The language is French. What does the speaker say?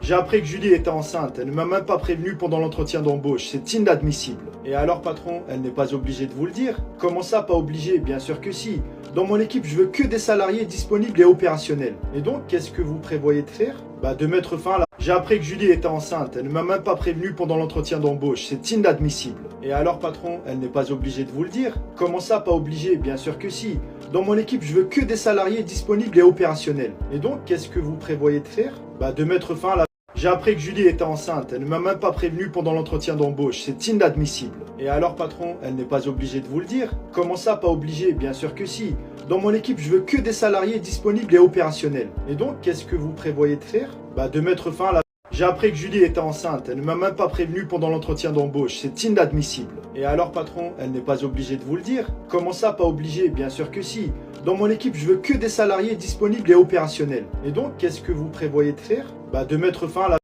J'ai appris que Julie était enceinte, elle ne m'a même pas prévenu pendant l'entretien d'embauche, c'est inadmissible. Et alors patron, elle n'est pas obligée de vous le dire? Comment ça pas obligée? Bien sûr que si. Dans mon équipe, je veux que des salariés disponibles et opérationnels. Et donc, qu'est-ce que vous prévoyez de faire? De mettre fin à la... J'ai appris que Julie était enceinte, elle ne m'a même pas prévenu pendant l'entretien d'embauche, c'est inadmissible. Et alors patron, elle n'est pas obligée de vous le dire? Comment ça pas obligée? Bien sûr que si. Dans mon équipe, je veux que des salariés disponibles et opérationnels. Et donc, qu'est-ce que vous prévoyez de faire? De mettre fin à la... J'ai appris que Julie était enceinte, elle ne m'a même pas prévenu pendant l'entretien d'embauche, c'est inadmissible. Et alors patron, elle n'est pas obligée de vous le dire? Comment ça pas obligée? Bien sûr que si. Dans mon équipe, je veux que des salariés disponibles et opérationnels. Et donc, qu'est-ce que vous prévoyez de faire? De mettre fin à la... J'ai appris que Julie était enceinte, elle ne m'a même pas prévenu pendant l'entretien d'embauche, c'est inadmissible. Et alors patron, elle n'est pas obligée de vous le dire? Comment ça pas obligée? Bien sûr que si. Dans mon équipe, je veux que des salariés disponibles et opérationnels. Et donc, qu'est-ce que vous prévoyez de faire? De mettre fin à la...